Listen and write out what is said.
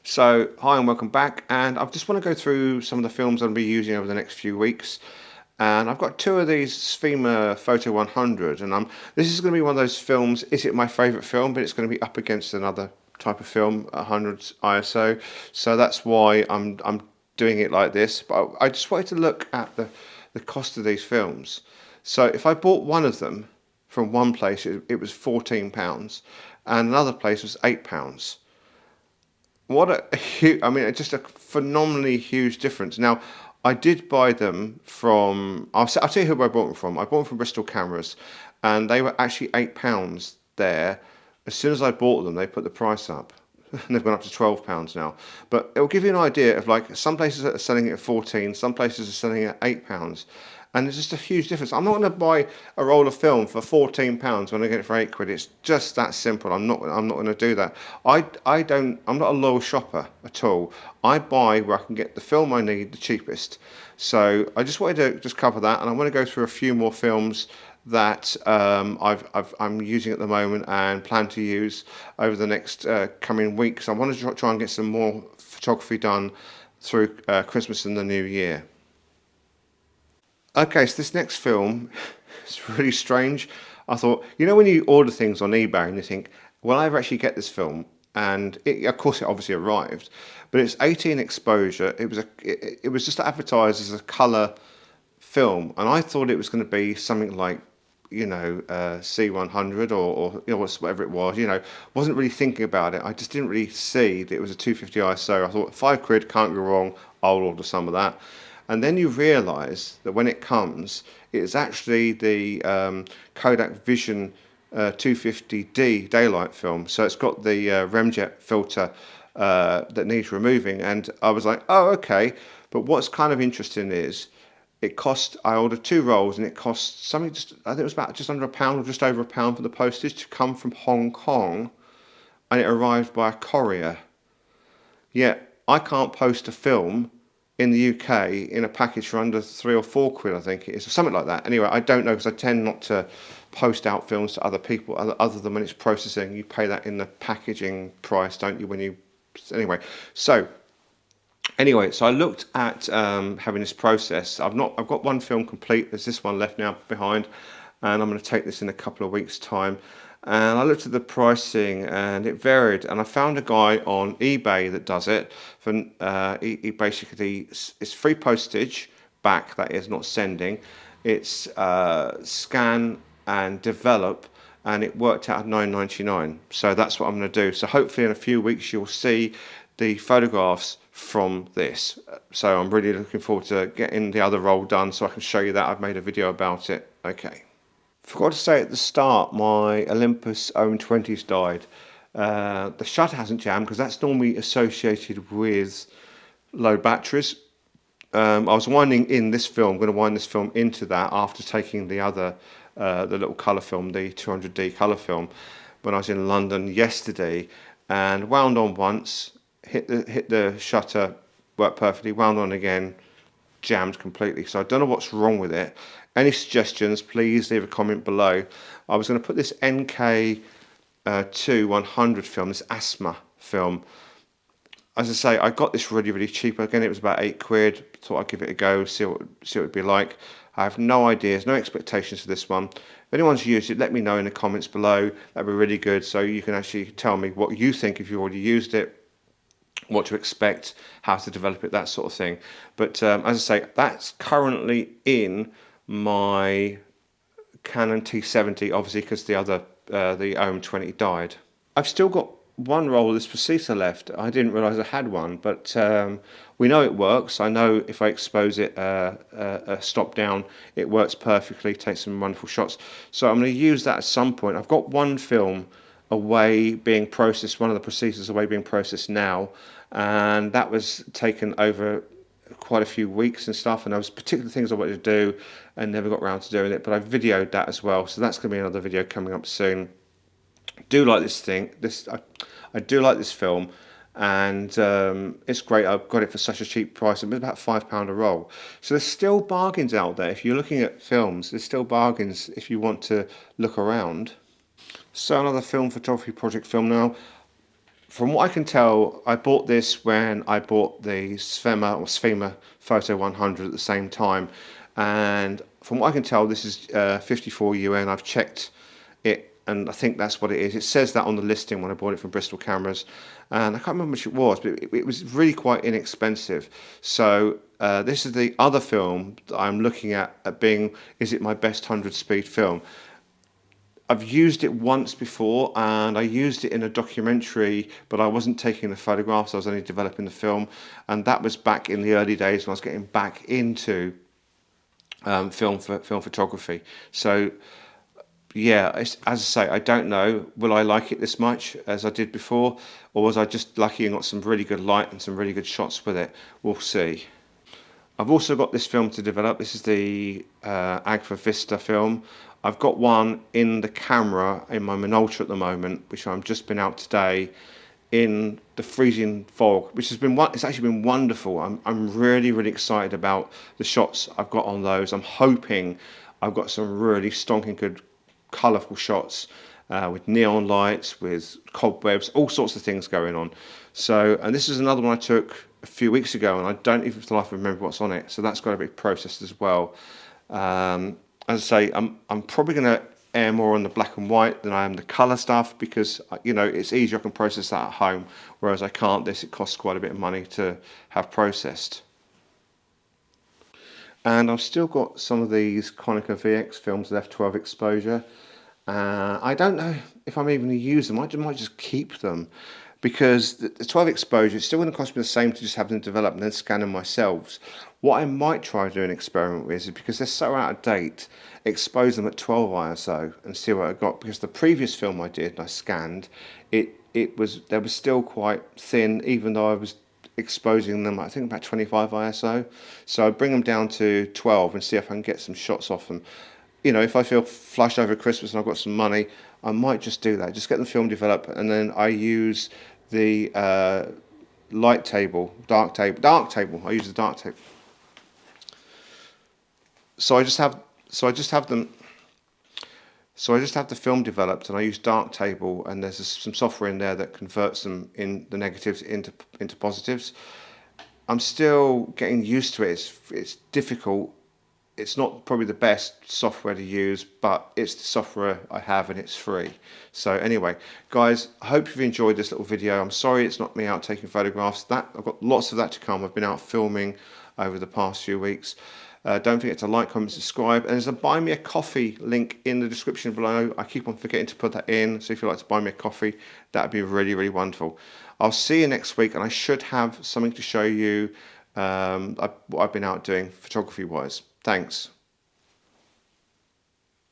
So, hi and welcome back. And I just want to go through some of the films I'll be using over the next few weeks. And I've got two of these Sfema Photo 100, and this is going to be one of those films. Is it my favourite film? But it's going to be up against another type of film, 100 ISO. So that's why I'm doing it like this. But I just wanted to look at the cost of these films. So if I bought one of them from one place, it was £14, and another place was £8. What a huge, I mean, it's just a phenomenally huge difference. Now, I did buy them from, I'll tell you who I bought them from. I bought them from Bristol Cameras, and they were actually £8 there. As soon as I bought them, they put the price up. And they've gone up to £12 now. But it will give you an idea of, like, some places are selling it at 14, some places are selling it at £8. And there's just a huge difference. I'm not going to buy a roll of film for £14 when I get it for £8. It's just that simple. I'm not going to do that. I'm not a loyal shopper at all. I buy where I can get the film I need the cheapest. So I just wanted to just cover that, and I want to go through a few more films that I'm using at the moment and plan to use over the next coming weeks. I want to try and get some more photography done through Christmas and the New Year. Okay, so this next film is really strange. I thought, when you order things on eBay and you think, will I ever actually get this film? And of course, it obviously arrived, but it's 18 exposure. It was just advertised as a color film, and I thought it was going to be something like, C100 or whatever it was. Wasn't really thinking about it. I just didn't really see that it was a 250 ISO. I thought £5 can't go wrong. I'll order some of that. And then you realise that when it comes, it's actually the Kodak Vision 250D daylight film. So it's got the Remjet filter that needs removing. And I was like, oh, okay. But what's kind of interesting is I ordered two rolls, and it cost something, I think it was about just under £1 or just over £1 for the postage to come from Hong Kong, and it arrived by a courier. Yet I can't post a film in the UK in a package for under £3 or £4, I think it is, or something like that. Anyway, I don't know, because I tend not to post out films to other people other than when it's processing. You pay that in the packaging price, don't you? So I looked at having this process. I've got one film complete. There's this one left now behind, and I'm going to take this in a couple of weeks' time. And I looked at the pricing, and it varied. And I found a guy on eBay that does it. He basically, it's free postage back. That is, not sending. It's scan and develop, and it worked out at £9.99. So that's what I'm going to do. So hopefully in a few weeks you'll see the photographs from this. So I'm really looking forward to getting the other roll done so I can show you that. I've made a video about it. Okay. Forgot to say at the start, my Olympus OM20's died. The shutter hasn't jammed because that's normally associated with low batteries. I was winding in this film, I'm going to wind this film into that after taking the little colour film, the 200D colour film, when I was in London yesterday, and wound on once, hit the shutter, worked perfectly, wound on again, jammed completely. So I don't know what's wrong with it. Any suggestions, please leave a comment below. I was going to put this NK 100 film, this Asthma film. As I say, I got this really cheap. Again, it was about £8. Thought I'd give it a go, see what it'd be like. I have no ideas, no expectations for this one. If anyone's used it, let me know in the comments below. That'd be really good, so you can actually tell me what you think if you've already used it, what to expect, how to develop it, that sort of thing. But as I say, that's currently in my Canon T70, obviously, because the OM20 died. I've still got one roll of this Precisa left. I didn't realise I had one, but we know it works. I know if I expose it stop down, it works perfectly, takes some wonderful shots. So I'm going to use that at some point. I've got one film away being processed, one of the Precisas away being processed now, and that was taken over quite a few weeks and stuff, and there was particular things I wanted to do and never got around to doing it, but I videoed that as well, so that's going to be another video coming up soon. Do like this thing. I do like this film, and it's great. I've got it for such a cheap price. It's about £5 a roll. So there's still bargains out there. If you're looking at films, there's still bargains if you want to look around. So another film photography project film now. From what I can tell, I bought this when I bought the Svema Photo 100 at the same time, and from what I can tell, this is 54 UN. I've checked it, and I think that's what it is. It says that on the listing when I bought it from Bristol Cameras, and I can't remember how much it was, but it was really quite inexpensive. So this is the other film that I'm looking at being, is it my best 100-speed film? I've used it once before, and I used it in a documentary, but I wasn't taking the photographs, I was only developing the film, and that was back in the early days when I was getting back into film photography. So yeah, as I say, I don't know, will I like it this much as I did before, or was I just lucky and got some really good light and some really good shots with it? We'll see. I've also got this film to develop. This is the Agfa Vista film. I've got one in the camera in my Minolta at the moment, which I've just been out today in the freezing fog, which has been, it's actually been wonderful. I'm really excited about the shots I've got on those. I'm hoping I've got some really stonking good colourful shots with neon lights, with cobwebs, all sorts of things going on. So, and this is another one I took a few weeks ago, and I don't even for the life remember what's on it. So that's got to be processed as well. As I say, I'm probably going to err more on the black and white than I am the colour stuff, because you know, it's easier, I can process that at home, whereas I can't this, it costs quite a bit of money to have processed. And I've still got some of these Konica VX films with f12 exposure. I don't know if I'm even going to use them. I might just keep them, because the 12 exposure, it's still going to cost me the same to just have them develop and then scan them myself. What I might try to do an experiment with is, because they're so out of date, expose them at 12 ISO and see what I got. Because the previous film I did and I scanned, they were still quite thin, even though I was exposing them, I think about 25 ISO. So I'd bring them down to 12 and see if I can get some shots off them. You know, if I feel flush over Christmas and I've got some money, I might just do that. Just get the film developed, and then I use the dark table. I use the dark table. So I just have the film developed, and I use Darktable, and there's some software in there that converts them in the negatives into positives. I'm still getting used to it. It's difficult. It's not probably the best software to use, but it's the software I have, and it's free. So anyway, guys, I hope you've enjoyed this little video. I'm sorry it's not me out taking photographs. I've got lots of that to come. I've been out filming over the past few weeks. Don't forget to like, comment, subscribe, and there's a buy me a coffee link in the description below. I keep on forgetting to put that in, so if you'd like to buy me a coffee, that'd be really wonderful. I'll see you next week, and I should have something to show you what I've been out doing photography wise. Thanks.